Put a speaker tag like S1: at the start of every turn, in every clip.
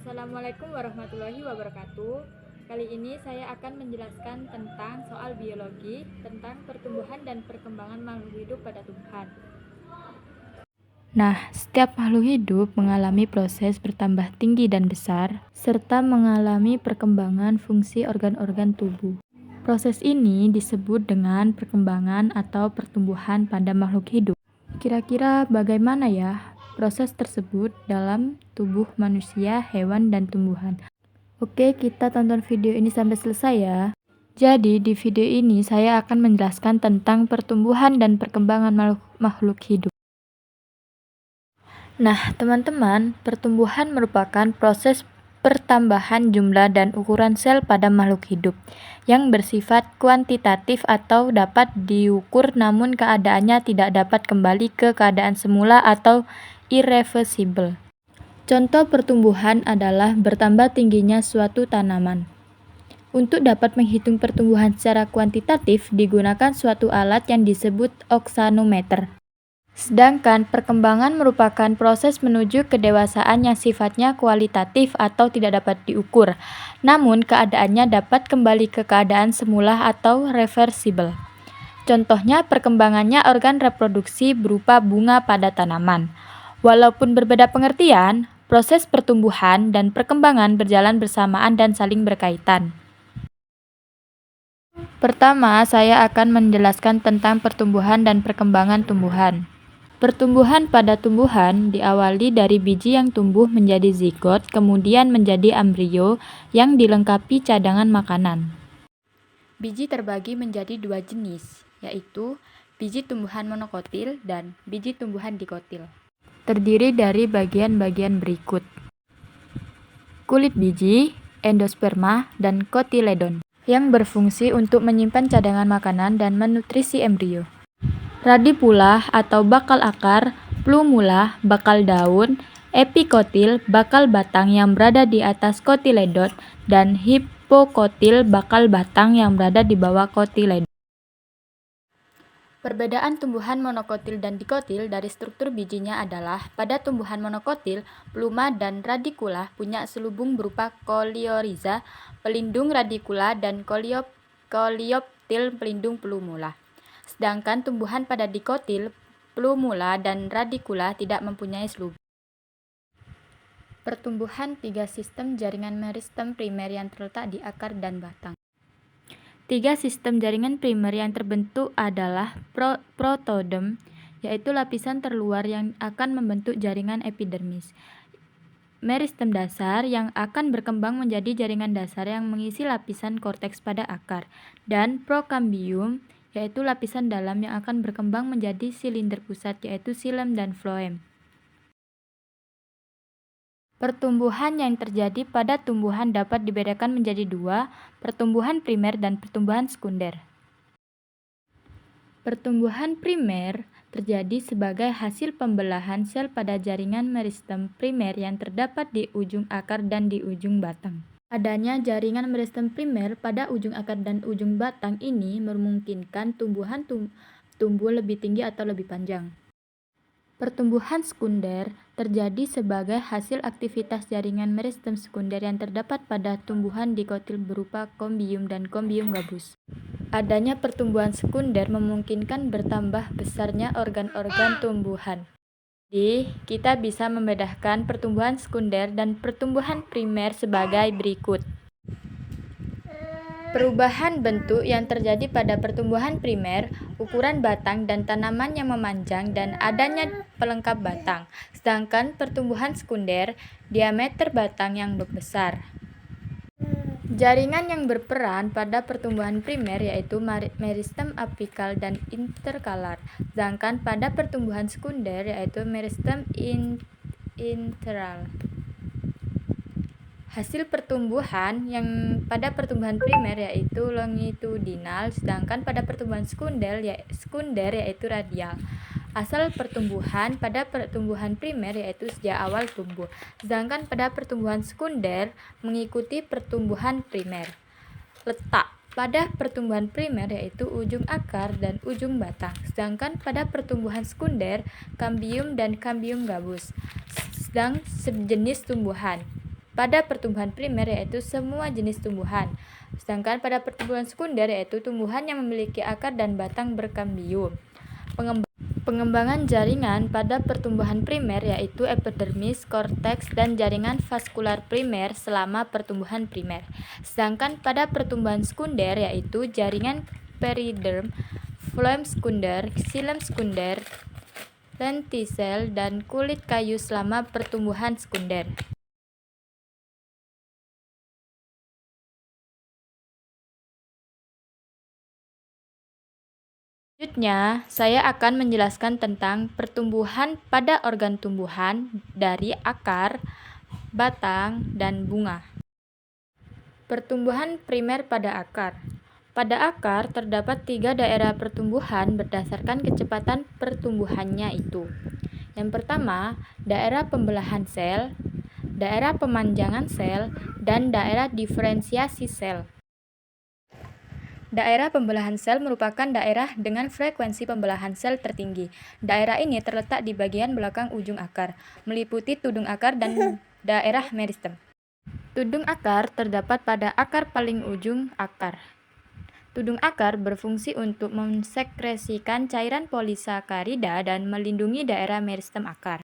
S1: Assalamualaikum warahmatullahi wabarakatuh. Kali ini saya akan menjelaskan tentang soal biologi, tentang pertumbuhan dan perkembangan makhluk hidup pada tumbuhan. Nah, setiap makhluk hidup mengalami proses bertambah tinggi dan besar, serta mengalami perkembangan fungsi organ-organ tubuh. Proses ini disebut dengan perkembangan atau pertumbuhan pada makhluk hidup. Kira-kira bagaimana ya proses tersebut dalam tubuh manusia, hewan, dan tumbuhan? Oke, kita tonton video ini sampai selesai ya. Jadi, di video ini saya akan menjelaskan tentang pertumbuhan dan perkembangan makhluk hidup. Nah, teman-teman, pertumbuhan merupakan proses pertambahan jumlah dan ukuran sel pada makhluk hidup yang bersifat kuantitatif atau dapat diukur namun keadaannya tidak dapat kembali ke keadaan semula atau irreversible. Contoh pertumbuhan adalah bertambah tingginya suatu tanaman. Untuk dapat menghitung pertumbuhan secara kuantitatif digunakan suatu alat yang disebut oksanometer. Sedangkan perkembangan merupakan proses menuju kedewasaan yang sifatnya kualitatif atau tidak dapat diukur, namun keadaannya dapat kembali ke keadaan semula atau reversible. Contohnya perkembangannya organ reproduksi berupa bunga pada tanaman. Walaupun berbeda pengertian, proses pertumbuhan dan perkembangan berjalan bersamaan dan saling berkaitan. Pertama, saya akan menjelaskan tentang pertumbuhan dan perkembangan tumbuhan. Pertumbuhan pada tumbuhan diawali dari biji yang tumbuh menjadi zigot, kemudian menjadi embrio yang dilengkapi cadangan makanan. Biji terbagi menjadi dua jenis, yaitu biji tumbuhan monokotil dan biji tumbuhan dikotil. Terdiri dari bagian-bagian berikut: kulit biji, endosperma, dan kotiledon, yang berfungsi untuk menyimpan cadangan makanan dan menutrisi embrio. Radicula atau bakal akar, plumula, bakal daun, epikotil, bakal batang yang berada di atas kotiledon, dan hipokotil, bakal batang yang berada di bawah kotiledon. Perbedaan tumbuhan monokotil dan dikotil dari struktur bijinya adalah pada tumbuhan monokotil, pluma dan radicula punya selubung berupa koleoriza, pelindung radicula, dan koleoptil, pelindung plumula. Sedangkan tumbuhan pada dikotil, plumula, dan radicula tidak mempunyai selubung. Pertumbuhan tiga sistem jaringan meristem primer yang terletak di akar dan batang. Tiga sistem jaringan primer yang terbentuk adalah protodem, yaitu lapisan terluar yang akan membentuk jaringan epidermis. Meristem dasar yang akan berkembang menjadi jaringan dasar yang mengisi lapisan korteks pada akar, dan prokambium, yaitu lapisan dalam yang akan berkembang menjadi silinder pusat, yaitu xilem dan floem. Pertumbuhan yang terjadi pada tumbuhan dapat dibedakan menjadi dua, pertumbuhan primer dan pertumbuhan sekunder. Pertumbuhan primer terjadi sebagai hasil pembelahan sel pada jaringan meristem primer yang terdapat di ujung akar dan di ujung batang. Adanya jaringan meristem primer pada ujung akar dan ujung batang ini memungkinkan tumbuhan tumbuh lebih tinggi atau lebih panjang. Pertumbuhan sekunder terjadi sebagai hasil aktivitas jaringan meristem sekunder yang terdapat pada tumbuhan dikotil berupa kombium dan kombium gabus. Adanya pertumbuhan sekunder memungkinkan bertambah besarnya organ-organ tumbuhan. Jadi, kita bisa membedakan pertumbuhan sekunder dan pertumbuhan primer sebagai berikut. Perubahan bentuk yang terjadi pada pertumbuhan primer, ukuran batang dan tanaman yang memanjang dan adanya pelengkap batang. Sedangkan pertumbuhan sekunder, diameter batang yang besar. Jaringan yang berperan pada pertumbuhan primer yaitu meristem apikal dan interkalar. Sedangkan pada pertumbuhan sekunder yaitu meristem interal. Hasil pertumbuhan yang pada pertumbuhan primer yaitu longitudinal, sedangkan pada pertumbuhan sekunder yaitu radial. Asal pertumbuhan pada pertumbuhan primer yaitu sejak awal tumbuh, sedangkan pada pertumbuhan sekunder mengikuti pertumbuhan primer. Letak pada pertumbuhan primer yaitu ujung akar dan ujung batang, sedangkan pada pertumbuhan sekunder kambium dan kambium gabus, sedang sejenis tumbuhan. pada pertumbuhan primer yaitu semua jenis tumbuhan. Sedangkan pada pertumbuhan sekunder yaitu tumbuhan yang memiliki akar dan batang berkambium. Pengembangan jaringan pada pertumbuhan primer yaitu epidermis, korteks, dan jaringan vaskular primer selama pertumbuhan primer. Sedangkan pada pertumbuhan sekunder yaitu jaringan periderm, floem sekunder, xilem sekunder, lentisel, dan kulit kayu selama pertumbuhan sekunder. Selanjutnya, saya akan menjelaskan tentang pertumbuhan pada organ tumbuhan dari akar, batang, dan bunga. Pertumbuhan primer pada akar. Pada akar terdapat 3 daerah pertumbuhan berdasarkan kecepatan pertumbuhannya itu. Yang pertama, daerah pembelahan sel, daerah pemanjangan sel, dan daerah diferensiasi sel. Daerah pembelahan sel merupakan daerah dengan frekuensi pembelahan sel tertinggi. Daerah ini terletak di bagian belakang ujung akar, meliputi tudung akar dan daerah meristem. Tudung akar terdapat pada akar paling ujung akar. Tudung akar berfungsi untuk mensekresikan cairan polisakarida dan melindungi daerah meristem akar.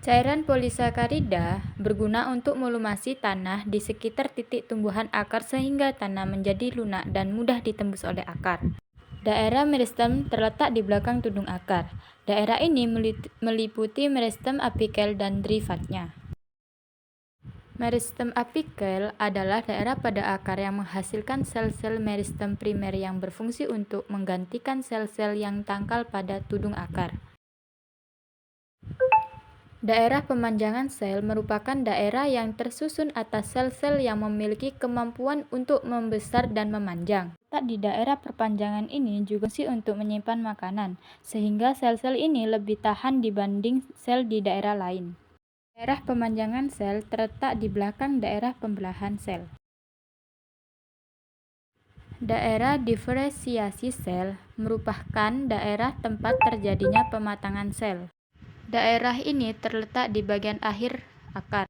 S1: Cairan polisakarida berguna untuk melumasi tanah di sekitar titik tumbuhan akar sehingga tanah menjadi lunak dan mudah ditembus oleh akar. Daerah meristem terletak di belakang tudung akar. Daerah ini meliputi meristem apikel dan derivatnya. Meristem apikel adalah daerah pada akar yang menghasilkan sel-sel meristem primer yang berfungsi untuk menggantikan sel-sel yang tangkal pada tudung akar. Daerah pemanjangan sel merupakan daerah yang tersusun atas sel-sel yang memiliki kemampuan untuk membesar dan memanjang. Letak di daerah perpanjangan ini juga berfungsi untuk menyimpan makanan, sehingga sel-sel ini lebih tahan dibanding sel di daerah lain. Daerah pemanjangan sel terletak di belakang daerah pembelahan sel. Daerah diferensiasi sel merupakan daerah tempat terjadinya pematangan sel. Daerah ini terletak di bagian akhir akar.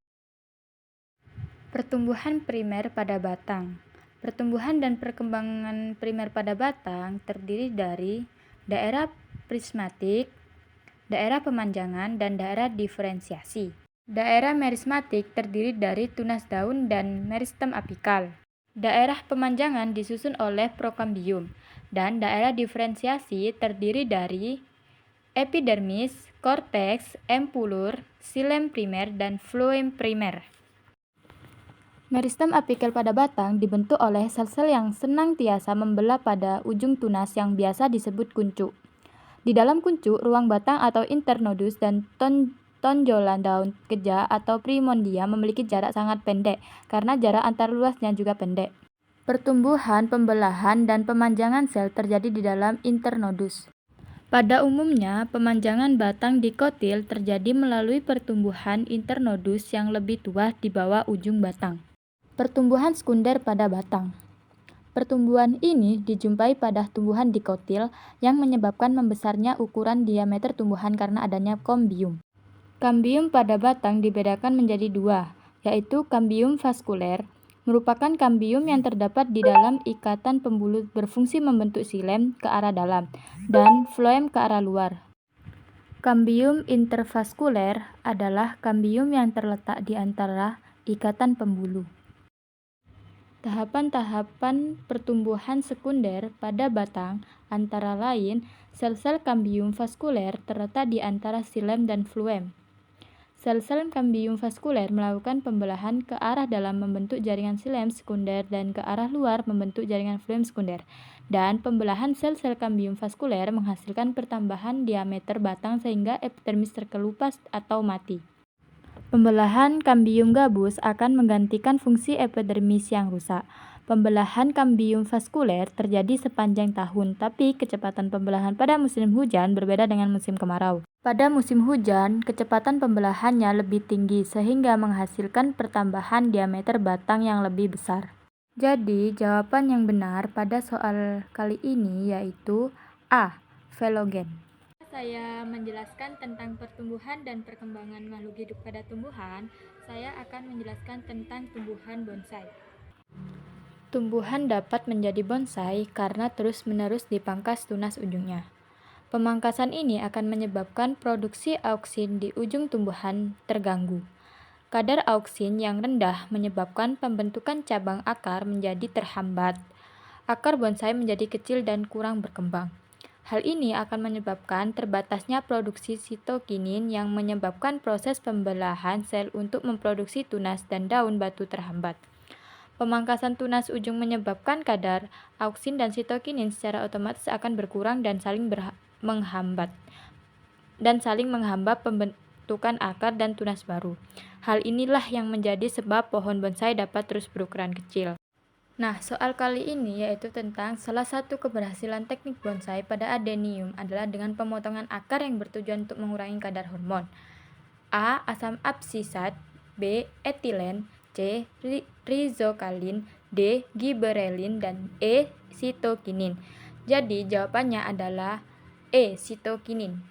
S1: Pertumbuhan primer pada batang. Pertumbuhan dan perkembangan primer pada batang terdiri dari daerah prismatik, daerah pemanjangan, dan daerah diferensiasi. Daerah merismatik terdiri dari tunas daun dan meristem apikal. Daerah pemanjangan disusun oleh prokambium, dan daerah diferensiasi terdiri dari epidermis, korteks, empulur, xilem primer, dan floem primer. Meristem apikel pada batang dibentuk oleh sel-sel yang senantiasa membelah pada ujung tunas yang biasa disebut kuncup. Di dalam kuncup, ruang batang atau internodus dan tonjolan daun keja atau primondia memiliki jarak sangat pendek karena jarak antar luasnya juga pendek. Pertumbuhan, pembelahan, dan pemanjangan sel terjadi di dalam internodus. Pada umumnya, pemanjangan batang dikotil terjadi melalui pertumbuhan internodus yang lebih tua di bawah ujung batang. Pertumbuhan sekunder pada batang. Pertumbuhan ini dijumpai pada tumbuhan dikotil yang menyebabkan membesarnya ukuran diameter tumbuhan karena adanya kambium. Kambium pada batang dibedakan menjadi 2, yaitu kambium vaskuler, merupakan kambium yang terdapat di dalam ikatan pembuluh berfungsi membentuk xilem ke arah dalam dan floem ke arah luar. Kambium intervaskuler adalah kambium yang terletak di antara ikatan pembuluh. Tahapan-tahapan pertumbuhan sekunder pada batang antara lain sel-sel kambium vaskuler terletak di antara xilem dan floem. Sel-sel kambium vaskuler melakukan pembelahan ke arah dalam membentuk jaringan xilem sekunder dan ke arah luar membentuk jaringan floem sekunder. Dan pembelahan sel-sel kambium vaskuler menghasilkan pertambahan diameter batang sehingga epidermis terkelupas atau mati. Pembelahan kambium gabus akan menggantikan fungsi epidermis yang rusak. Pembelahan kambium vaskuler terjadi sepanjang tahun, tapi kecepatan pembelahan pada musim hujan berbeda dengan musim kemarau. Pada musim hujan, kecepatan pembelahannya lebih tinggi sehingga menghasilkan pertambahan diameter batang yang lebih besar. Jadi, jawaban yang benar pada soal kali ini yaitu A. Velogen. Saya menjelaskan tentang pertumbuhan dan perkembangan makhluk hidup pada tumbuhan. Saya akan menjelaskan tentang tumbuhan bonsai. Tumbuhan dapat menjadi bonsai karena terus-menerus dipangkas tunas ujungnya. Pemangkasan ini akan menyebabkan produksi auksin di ujung tumbuhan terganggu. Kadar auksin yang rendah menyebabkan pembentukan cabang akar menjadi terhambat. Akar bonsai menjadi kecil dan kurang berkembang. Hal ini akan menyebabkan terbatasnya produksi sitokinin yang menyebabkan proses pembelahan sel untuk memproduksi tunas dan daun batu terhambat. Pemangkasan tunas ujung menyebabkan kadar auksin dan sitokinin secara otomatis akan berkurang dan saling menghambat pembentukan akar dan tunas baru. Hal inilah yang menjadi sebab pohon bonsai dapat terus berukuran kecil. Nah, soal kali ini yaitu tentang salah satu keberhasilan teknik bonsai pada adenium adalah dengan pemotongan akar yang bertujuan untuk mengurangi kadar hormon. A. Asam absisat, B. Etilen, C. Rizokalin, D. Giberelin, dan E. Sitokinin. Jadi jawabannya adalah E. Sitokinin.